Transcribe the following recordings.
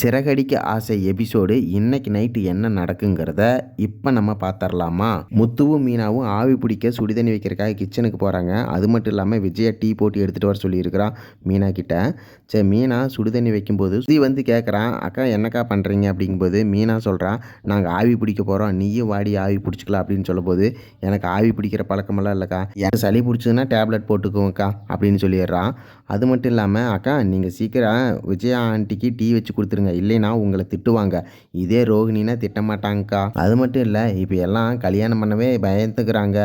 சிறகடிக்க ஆசை எபிசோடு இன்னைக்கு நைட்டு என்ன நடக்குங்கிறத இப்போ நம்ம பார்த்துடலாமா? முத்துவும் மீனாவும் ஆவி பிடிக்க சுடுதண்ணி வைக்கிறக்காக கிச்சனுக்கு போகிறாங்க. அது மட்டும் இல்லாமல் விஜயா டீ போட்டு எடுத்துகிட்டு வர சொல்லியிருக்கிறான் மீனா கிட்ட. சரி, மீனா சுடுதண்ணி வைக்கும்போது சுதி வந்து கேட்குறான், அக்கா என்னக்கா பண்ணுறீங்க அப்படிங்கும்போது மீனா சொல்கிறான், நாங்கள் ஆவி பிடிக்க போகிறோம், நீயும் வாடி ஆவி பிடிச்சிக்கலாம் அப்படின்னு சொல்லும்போது, எனக்கு ஆவி பிடிக்கிற பழக்கமெல்லாம் இல்லைக்கா, எனக்கு சளி பிடிச்சதுன்னா டேப்லெட் போட்டுக்குவோங்க்கா அப்படின்னு சொல்லிடுறான். அது மட்டும் இல்லாமல், அக்கா நீங்கள் சீக்கிரம் விஜயா ஆண்டிக்கு டீ வச்சு கொடுத்துருங்க, இல்லைன்னா உங்களை திட்டுவாங்க, இதே ரோகிணினா திட்டமாட்டாங்கக்கா. அது மட்டும் இல்லை, இப்போ எல்லாம் கல்யாணம் பண்ணவே பயந்துக்கிறாங்க,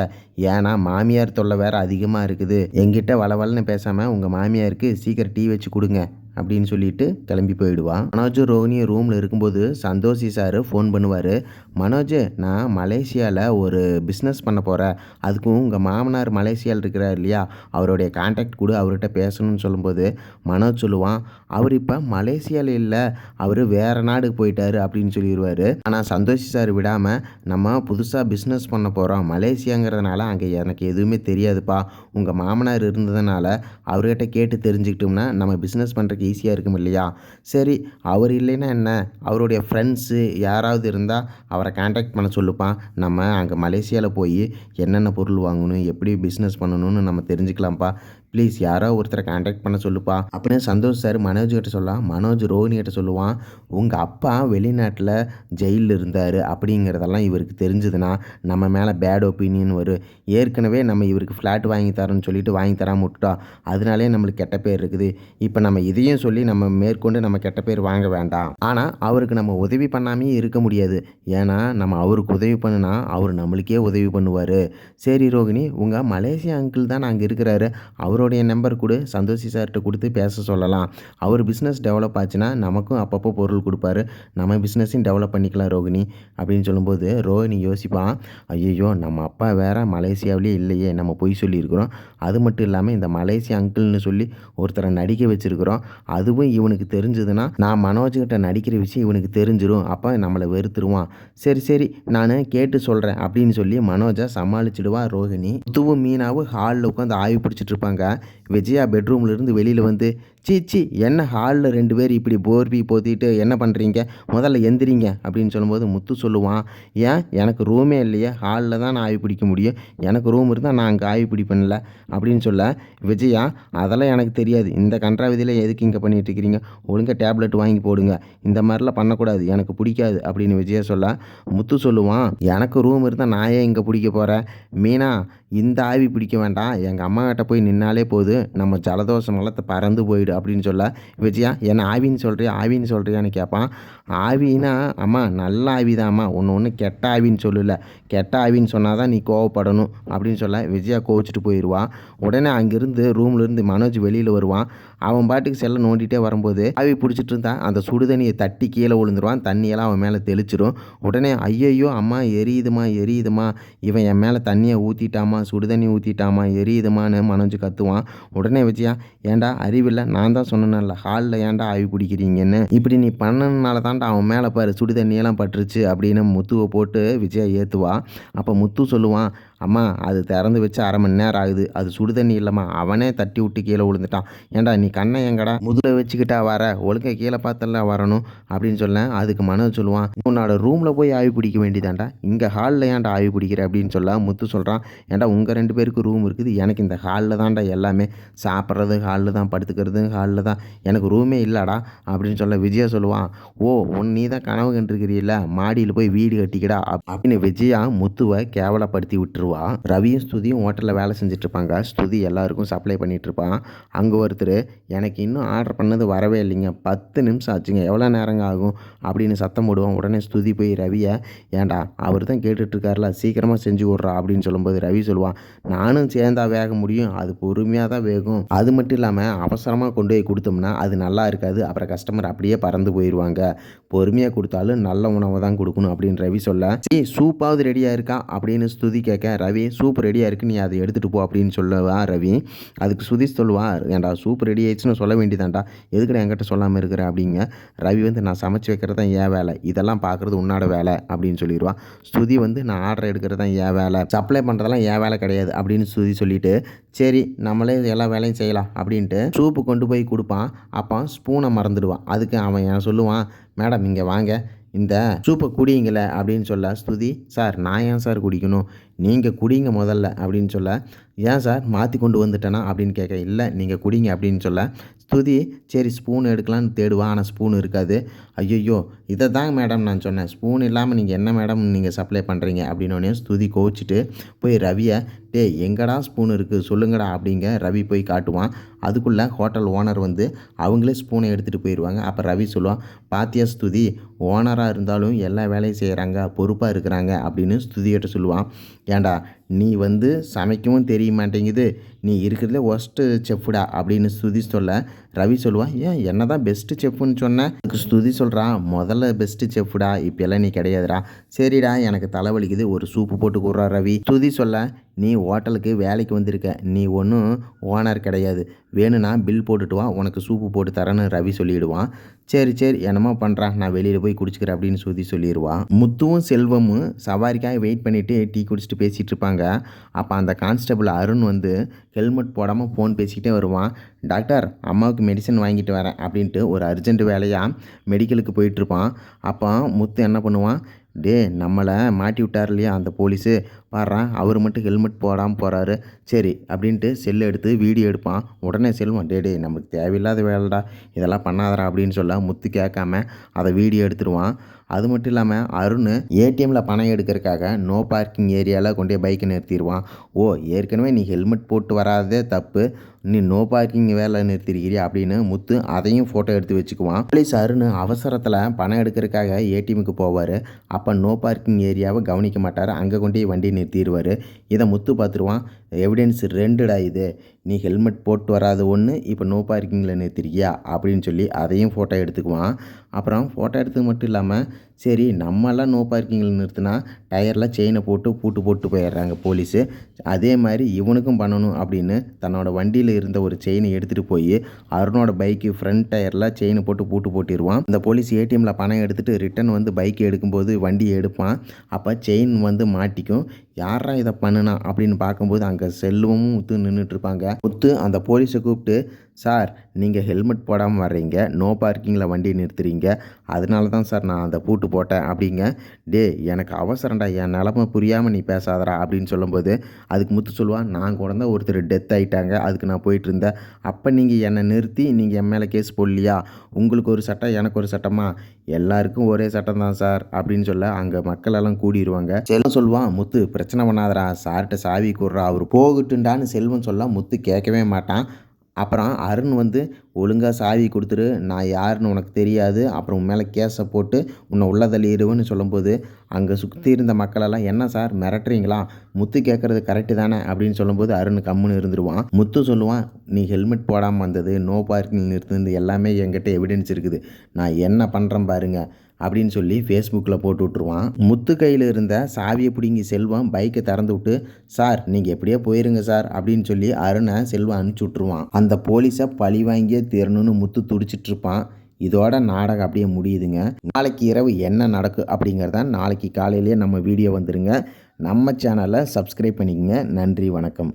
ஏன்னா மாமியார் தொல்லை வேறு அதிகமாக இருக்குது, எங்கிட்ட வளவலன்னு பேசாமல் உங்கள் மாமியாருக்கு சீக்கிரம் டீ வச்சு கொடுங்க அப்படின்னு சொல்லிட்டு கிளம்பி போயிடுவான். மனோஜ் ரோஹிணி ரூமில் இருக்கும்போது சந்தோஷி சார் ஃபோன் பண்ணுவார். மனோஜ், நான் மலேசியாவில் ஒரு பிஸ்னஸ் பண்ண போகிறேன், அதுக்கும் உங்கள் மாமனார் மலேசியாவில் இருக்கிறார் இல்லையா, அவருடைய கான்டாக்ட் கூட அவர்கிட்ட பேசணும்னு சொல்லும்போது மனோஜ் சொல்லுவான், அவர் இப்போ மலேசியாவில் இல்லை, அவர் வேறு நாடுக்கு போயிட்டார் அப்படின்னு சொல்லிடுவார். ஆனால் சந்தோஷி சார் விடாமல், நம்ம புதுசாக பிஸ்னஸ் பண்ண போகிறோம் மலேசியாங்கிறதுனால அங்கே எனக்கு எதுவுமே தெரியாதுப்பா, உங்கள் மாமனார் இருந்ததுனால அவர்கிட்ட கேட்டு தெரிஞ்சுக்கிட்டோம்னா நம்ம பிஸ்னஸ் பண்ணுறதுக்கு ஈஸியாக இருக்கும் இல்லையா, சரி அவர் இல்லைன்னா என்ன, அவருடைய ஃப்ரெண்ட்ஸு யாராவது இருந்தால் அவரை கான்டாக்ட் பண்ண சொல்லுப்பான், நம்ம அங்கே மலேசியாவில் போய் என்னென்ன பொருள் வாங்கணும், எப்படி பிஸ்னஸ் பண்ணணும்னு நம்ம தெரிஞ்சுக்கலாம்ப்பா, ப்ளீஸ் யாரோ ஒருத்தரை கான்டாக்ட் பண்ண சொல்லுப்பா அப்படின்னு சந்தோஷ் சார் மனோஜ் கிட்ட சொல்லலாம். மனோஜ் ரோஹிணி கிட்ட சொல்லுவான், உங்கள் அப்பா வெளிநாட்டில் ஜெயிலில் இருந்தார் அப்படிங்கிறதெல்லாம் இவருக்கு தெரிஞ்சதுன்னா நம்ம மேலே பேட் ஒப்பீனியன் வரும், ஏற்கனவே நம்ம இவருக்கு ஃப்ளாட் வாங்கி தரோன்னு சொல்லிட்டு வாங்கி தராமல் விட்டுட்டோம், அதனாலே நம்மளுக்கு கெட்ட பேர் இருக்குது, இப்போ நம்ம இதையும் சொல்லி நம்ம மேற்கொண்டு நம்ம கெட்ட பேர் வாங்க வேண்டாம், ஆனால் அவருக்கு நம்ம உதவி பண்ணாமே இருக்க முடியாது, ஏன்னா நம்ம அவருக்கு உதவி பண்ணுனா அவர் நம்மளுக்கே உதவி பண்ணுவார், சரி ரோகிணி உங்கள் மலேசியா அங்கிள் தான் அங்கே இருக்கிறாரு, அவருடைய நம்பர் கூட சந்தோஷி சார்கிட்ட கொடுத்து பேச சொல்லலாம், அவர் பிஸ்னஸ் டெவலப் ஆச்சுன்னா நமக்கும் அப்பப்போ பொருள் கொடுப்பாரு, நம்ம பிஸ்னஸையும் டெவலப் பண்ணிக்கலாம் ரோகிணி அப்படின்னு சொல்லும்போது ரோஹிணி யோசிப்பான், ஐயோ நம்ம அப்பா வேற மலேசியாவிலே இல்லையே, நம்ம பொய் சொல்லியிருக்கிறோம், அது மட்டும் இல்லாமல் இந்த மலேசியா அங்கிள்னு சொல்லி ஒருத்தரை நடிக்க வச்சுருக்கிறோம், அதுவும் இவனுக்கு தெரிஞ்சதுன்னா நான் மனோஜ்கிட்ட நடிக்கிற விஷயம் இவனுக்கு தெரிஞ்சிடும், அப்போ நம்மளை வெறுத்துருவான், சரி சரி நான் கேட்டு சொல்கிறேன் அப்படின்னு சொல்லி மனோஜை சமாளிச்சிடுவா ரோஹிணி. முத்துவும் மீனாவும் ஹாலில் உட்காந்து ஆய்வு பிடிச்சிட்டு இருப்பாங்க. விஜயா பெட்ரூம்லேருந்து வெளியில் வந்து, சீச்சி என்ன ஹாலில் 2 பேர் இப்படி போர்வி போத்திட்டு என்ன பண்ணுறீங்க, முதல்ல எந்திரிங்க அப்படின்னு சொல்லும்போது முத்து சொல்லுவான், ஏன் எனக்கு ரூமே இல்லையே, ஹாலில் தான் நான் ஆய்வு பிடிக்க முடியும், எனக்கு ரூம் இருந்தால் நான் அங்கே ஆய்வு பிடிப்பேன்ல அப்படின்னு சொல்ல, விஜயா அதெல்லாம் எனக்கு தெரியாது, இந்த கன்றாவிதியில் எதுக்கு இங்கே பண்ணிகிட்டு இருக்கிறீங்க, ஒழுங்காக டேப்லெட் வாங்கி போடுங்க, இந்த மாதிரிலாம் பண்ணக்கூடாது, எனக்கு பிடிக்காது அப்படின்னு விஜயா சொல்ல, முத்து சொல்லுவான், எனக்கு ரூம் இருந்தால் நான் ஏன் இங்கே பிடிக்க போகிறேன், மீனா இந்த ஆவி பிடிக்க வேண்டாம், எங்கள் அம்மா கிட்ட போய் நின்னாலே போது, நம்ம ஜலதோஷம் எல்லாம் பறந்து போயிடும் அப்படின்னு சொல்ல, விஜயா என்ன ஆவின்னு சொல்கிறியான்னு கேட்பான். ஆவின்னா அம்மா நல்ல ஆவிதாம்மா, ஒன்று கெட்ட ஆவின்னு சொல்லலை, கெட்ட ஆவின்னு சொன்னால் தான் நீ கோவப்படணும் அப்படின்னு சொல்ல விஜயா கோவிச்சிட்டு போயிடுவான். உடனே அங்கேருந்து ரூம்லேருந்து மனோஜ் வெளியில் வருவான். அவன் பாட்டுக்கு செல்லை நோண்டிகிட்டே வரும்போது ஆவி பிடிச்சிட்டு இருந்தா அந்த சுடுதண்ணியை தட்டி கீழே விழுந்துருவான், தண்ணியெல்லாம் அவன் மேலே தெளிச்சிடும். உடனே ஐயையோ அம்மா எரியுதுமா, இவன் என் மேலே தண்ணியை ஊற்றிட்டாமா, சுடுதண்ணி ஊற்றிட்டாமா, எரியுதுமான்னு மனோஜ் கத்துவான். உடனே விஜயா, ஏன்டா அறிவில்லை, நான் தான் சொன்னேன்ல ஹாலில் ஏன்டா ஆவி பிடிக்கிறீங்கன்னு, இப்படி நீ பண்ணனால தான்டா அவன் மேலே பாரு சுடு தண்ணியெல்லாம் பட்டுருச்சு அப்படின்னு முத்துவை போட்டு விஜயா ஏற்றுவா. அப்போ முத்து சொல்லுவான், அம்மா அது திறந்து வச்சு 1/2 மணி நேரம் ஆகுது, அது சுடு தண்ணி இல்லைம்மா, அவனே தட்டி விட்டு கீழே விழுந்துட்டான், ஏன்டா நீ கண்ணை எங்கடா முதுலை வச்சுக்கிட்டா வர, ஒழுங்கா கீழே பார்த்தல வரணும் அப்படின்னு சொல்ல, அதுக்கு மனோஜ் சொல்லுவான், உன்னோட ரூமில் போய் ஆவி பிடிக்க வேண்டியதாண்டா, இங்கே ஹாலில் ஏன்டா ஆவி பிடிக்கிற அப்படின்னு சொல்ல, முத்து சொல்கிறான், ஏன்டா உங்கள் 2 பேருக்கு ரூம் இருக்குது, எனக்கு இந்த ஹாலில் தான்டா எல்லாமே, சாப்பிட்றது ஹாலில் தான், படுத்துக்கிறது ஹாலில் தான், எனக்கு ரூமே இல்லைடா அப்படின்னு சொல்ல, விஜயா சொல்லுவான், ஓ நீ தான் கனவு கண்டுருக்கிறீல்ல, மாடியில் போய் வீடு கட்டிக்கடா அப்படின்னு விஜயா முத்துவை கேவலப்படுத்தி விட்டுருவா. ரவியும் ஸ்துதியும் ஹோட்டலில் வேலை செஞ்சுட்டு இருப்பாங்க. ஸ்துதி எல்லாருக்கும் சப்ளை பண்ணிட்டு இருப்பான். அங்கே ஒருத்தர், எனக்கு இன்னும் ஆர்டர் பண்ணது வரவே இல்லைங்க, 10 நிமிஷம் ஆச்சுங்க, எவ்வளோ நேரங்க ஆகும் அப்படின்னு சத்தம் போடுவான். உடனே ஸ்துதி போய் ரவியை, ஏன்டா அவர் தான் கேட்டுட்ருக்காருல, சீக்கிரமாக செஞ்சு விட்றா அப்படின்னு சொல்லும்போது ரவி சொல்லுவான், நானும் சேர்ந்தா வேக முடியும், அது பொறுமையாக தான் வேகும், அது மட்டும் இல்லாமல் அவசரமாக கொண்டு போய் கொடுத்தோம்னா அது நல்லா இருக்காது, அப்புறம் கஸ்டமர் அப்படியே பறந்து போயிடுவாங்க, பொறுமையாக கொடுத்தாலும் நல்ல உணவை தான் கொடுக்கணும் அப்படின்னு ரவி சொல்ல, சூப்பாவது ரெடியாக இருக்கா அப்படின்னு ஸ்துதி கேட்க, ரவி சூப் ரெடியாக இருக்கு, நீ அதை எடுத்துகிட்டு போ அப்படின்னு சொல்லுவா ரவி. அதுக்கு ஸ்துதி சொல்லுவா, ஏன்டா சூப் ரெடி ஆயிடுச்சுன்னு சொல்ல வேண்டியதான்டா, எதுக்குடா என்கிட்ட சொல்லாமல் இருக்கிற அப்படிங்க. ரவி வந்து நான் சமைச்சு வைக்கிறது தான் என் வேலை, இதெல்லாம் பார்க்குறது உன்னோட வேலை அப்படின்னு சொல்லிடுவா. ஸ்துதி வந்து நான் ஆர்டர் எடுக்கிறது தான் என் வேலை, சப்ளை பண்ணுறதெல்லாம் என் வேலை கிடையாது அப்படின்னு ஸ்துதி சொல்லிட்டு, சரி நம்மளே எல்லா வேலையும் செய்யலாம் அப்படின்ட்டு சூப்பு கொண்டு போய் கொடுப்பான். அப்போ ஸ்பூனை மறந்துடுவான். அதுக்கு அவன் சொல்லுவான், மேடம் இங்கே வாங்க, இந்த சூப்பை குடிங்கள அப்படின்னு சொல்ல ஸ்துதி, சார் நான் ஏன் சார் குடிக்கணும், நீங்கள் குடிங்க முதல்ல அப்படின்னு சொல்ல, ஏன் சார் மாற்றி கொண்டு வந்துட்டேனா அப்படின்னு கேட்க, இல்லை நீங்கள் குடிங்க அப்படின்னு சொல்ல ஸ்துதி சரி ஸ்பூன் எடுக்கலான்னு தேடுவான். ஆனால் ஸ்பூன் இருக்காது. ஐயோ இதை தான் மேடம் நான் சொன்னேன், ஸ்பூன் இல்லாமல் நீங்கள் என்ன மேடம் நீங்கள் சப்ளை பண்ணுறீங்க அப்படின்னோடனே ஸ்துதி கோவிச்சிட்டு போய் ரவியை, டே எங்கடா ஸ்பூன் இருக்குது சொல்லுங்கடா அப்படிங்க ரவி போய் காட்டுவான். அதுக்குள்ளே ஹோட்டல் ஓனர் வந்து அவங்களே ஸ்பூனை எடுத்துகிட்டு போயிடுவாங்க. அப்போ ரவி சொல்லுவான், பாத்தியா ஸ்துதி ஓனராக இருந்தாலும் எல்லா வேலையும் செய்கிறாங்க, பொறுப்பாக இருக்கிறாங்க அப்படின்னு ஸ்துதிகிட்ட சொல்லுவான். ஏண்டா நீ வந்து சமைக்கவும் தெரிய மாட்டேங்குது, நீ இருக்கிறதுலே ஒஸ்ட்டு செஃப்டா அப்படின்னு ஸ்துதி சொல்ல, ரவி சொல்லுவான், ஏன் என்ன தான் பெஸ்ட்டு செஃப்னு சொன்னேன். அதுக்கு ஸ்துதி சொல்கிறான், முதல்ல பெஸ்ட்டு செஃப்டா, இப்போல்லாம் நீ கிடையாதுடா, சரிடா எனக்கு தலைவலிக்குது ஒரு சூப்பு போட்டு கொடுறா ரவி. ஸ்துதி சொல்ல, நீ ஹோட்டலுக்கு வேலைக்கு வந்திருக்க, நீ ஒன்றும் ஓனர் கிடையாது, வேணும்னா பில் போட்டுட்டு வா உனக்கு சூப்பு போட்டு தரேன்னு ரவி சொல்லிவிடுவான். சரி என்னமோ பண்ணுறான், நான் வெளியில் போய் குடிச்சிக்கிறேன் அப்படின்னு ஸ்துதி சொல்லிடுவான். முத்துவும் செல்வமும் சவாரிக்காக வெயிட் பண்ணிவிட்டு டீ குடிச்சிட்டு பேசிகிட்டு இருப்பாங்க. அப்போ அந்த கான்ஸ்டபிள் அருண் வந்து ஹெல்மெட் போடாமல் ஃபோன் பேசிக்கிட்டே வருவான். டாக்டர் அம்மாவுக்கு மெடிசன் வாங்கிட்டு வரேன் அப்படின்ட்டு ஒரு அர்ஜென்ட் வேலையாக மெடிக்கலுக்கு போயிட்டுருப்பான். அப்போ முத்து என்ன பண்ணுவான், டே நம்மளை மாட்டி விட்டார் இல்லையா அந்த போலீஸு, பாடுறான் அவர் மட்டும் ஹெல்மெட் போடாமல் போகிறாரு, சரி அப்படின்ட்டு செல்லை எடுத்து வீடியோ எடுப்பான். உடனே செல்வான், டே நம்மளுக்கு தேவையில்லாத வேலைடா, இதெல்லாம் பண்ணாதடா அப்படின்னு சொல்ல முத்து கேட்காம அதை வீடியோ எடுத்துருவான். அது மட்டும் இல்லாமல் அருண் ஏடிஎம்மில் பணம் எடுக்கிறதுக்காக நோ பார்க்கிங் ஏரியாவில் கொண்டு போய் பைக்கை நிறுத்திடுவான். ஓ ஏற்கனவே நீ ஹெல்மெட் போட்டு வராதே தப்பு, நீ நோ பார்க்கிங் வேலை நிறுத்திருக்கிறியா அப்படின்னு முத்து அதையும் ஃபோட்டோ எடுத்து வச்சுக்குவான். போலீஸ் அருண் அவசரத்தில் பணம் எடுக்கிறதுக்காக ஏடிஎம்முக்கு போவார். அப்போ நோ பார்க்கிங் ஏரியாவை கவனிக்க மாட்டார், அங்கே கொண்டு போய் வண்டி நிறுத்திடுவார். இதை முத்து பார்த்துருவான், எவிடன்ஸ் ரெண்டுடா இது, நீ ஹெல்மெட் போட்டு வராது ஒன்று, இப்போ நோ பார்க்கிங்கில் நிறுத்திருக்கியா அப்படின்னு சொல்லி அதையும் ஃபோட்டோ எடுத்துக்குவான். அப்புறம் ஃபோட்டோ எடுத்தது மட்டும் இல்லாமல், சரி நம்மளாம் நோ பார்க்கிங்கில் நிறுத்தினா டயரில் செயினை போட்டு பூட்டு போட்டு போயிடுறாங்க போலீஸு, அதே மாதிரி இவனுக்கும் பண்ணணும் அப்படின்னு தன்னோட வண்டியில் இருந்த ஒரு செயினை எடுத்துகிட்டு போய் அருணோட பைக்கு ஃப்ரண்ட் டயரில் செயினை போட்டு பூட்டு போட்டிடுவான். இந்த போலீஸ் ஏடிஎம்மில் பணம் எடுத்துகிட்டு ரிட்டன் வந்து பைக்கை எடுக்கும்போது வண்டியை எடுப்பான். அப்போ செயின் வந்து மாட்டிக்கும். யாரா இதை பண்ணுனா அப்படின்னு பார்க்கும்போது அங்கே செல்வமும் முத்து நின்றுட்டுருப்பாங்க. முத்து அந்த போலீஸை கூப்பிட்டு, சார் நீங்கள் ஹெல்மெட் போடாமல் வர்றீங்க, நோ பார்க்கிங்கில் வண்டி நிறுத்துறீங்க, அதனால தான் சார் நான் அந்த பூட்டு போட்டேன் அப்படிங்க. டே எனக்கு அவசரம்டா, என் நிலமை புரியாமல் நீ பேசாதடா அப்படின்னு சொல்லும்போது அதுக்கு முத்து சொல்லுவான், நான் கூட தான் ஒருத்தர் டெத் ஆகிட்டாங்க, அதுக்கு நான் போயிட்டு இருந்தேன், அப்போ நீங்கள் என்னை நிறுத்தி நீங்கள் என் மேலே கேஸ் போடலையா, உங்களுக்கு ஒரு சட்டம் எனக்கு ஒரு சட்டமா, எல்லாருக்கும் ஒரே சட்டம் தான் சார் அப்படின்னு சொல்ல அங்கே மக்கள் எல்லாம் கூடிடுவாங்க. செல்வம் சொல்லுவான், முத்து பிரச்சனை பண்ணாதடா, சார்கிட்ட சாவி கூடுறா, அவர் போகட்டுண்டான்னு செல்வம் சொல்ல முத்து கேட்கவே மாட்டான். அப்புறம் அருண் வந்து ஒழுங்காக சாவி கொடுத்துரு, நான் யாருன்னு உனக்கு தெரியாது, அப்புறம் உன் மேலே கேஸை போட்டு உன்னை உள்ள தள்ளிடுவேன்னு சொல்லும்போது அங்கே சுற்றி இருந்த மக்களெல்லாம், என்ன சார் மிரட்டுறீங்களா, முத்து கேட்குறது கரெக்டு தானே அப்படின்னு சொல்லும்போது அருண் கம்முன்னு இருந்துருவான். முத்து சொல்லுவான், நீ ஹெல்மெட் போடாமல் வந்தது, நோ பார்க்கிங் நிறுத்துனது எல்லாமே என்கிட்ட எவிடன்ஸ் இருக்குது, நான் என்ன பண்ணுறேன் பாருங்க அப்படின்னு சொல்லி ஃபேஸ்புக்கில் போட்டு விட்ருவான். முத்து கையில் இருந்த சாவியை பிடிங்கி செல்வம் பைக்கை திறந்து விட்டு, சார் நீங்கள் எப்படியோ போயிருங்க சார் அப்படின்னு சொல்லி அருணை செல்வம் அனுப்பிச்சி விட்ருவான். அந்த போலீஸை பழி வாங்கியே தீரணும்னு முத்து துடிச்சிட்ருப்பான். இதோட நாடகம் அப்படியே முடியுதுங்க. நாளைக்கு இரவு என்ன நடக்கும் அப்படிங்கிறத நாளைக்கு காலையிலேயே நம்ம வீடியோ வந்துடுங்க. நம்ம சேனலை சப்ஸ்கிரைப் பண்ணிக்கங்க. நன்றி, வணக்கம்.